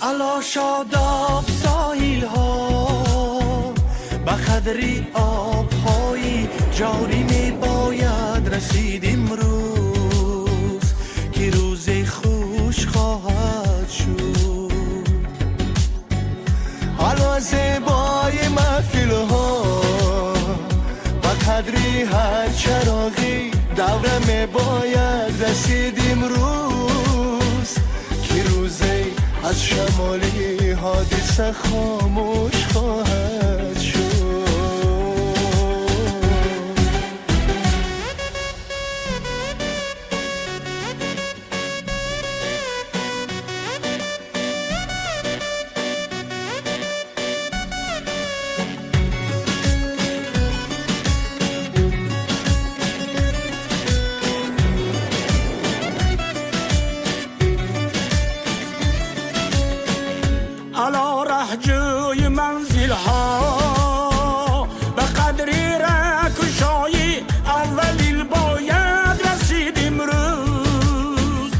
علا شاداب ساحل ها به قدری آبهایی جاری می باید رسید امروز که روز خوش خواهد شد. حالا زیبای محفل ها به قدری هر چراغی دوره می باید رسید امروز که روزی از شمالی حادثه خاموش خواهد شد. علا رهجوی منزل ها به قدری رکشایی اولیل باید رسید امروز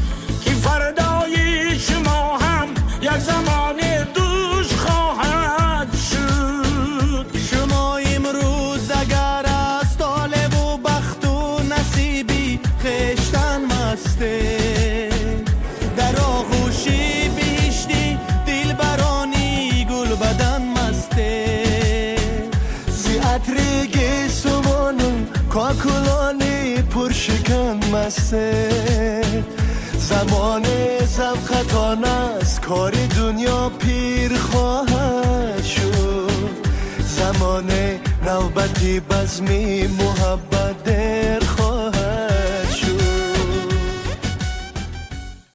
که فردای شما هم یک زمان دوش خواهد شد. شما امروز اگر از طالب و بخت و نصیبی خشتن مسته در آغوشی بیشتی دل برانی گل بدن مسته زی عطرگی سوانم کاکلانی پرشکن مسته. زمان زفقتان است کار دنیا پیر خواهد شد. زمان نوبتی بزمی محبت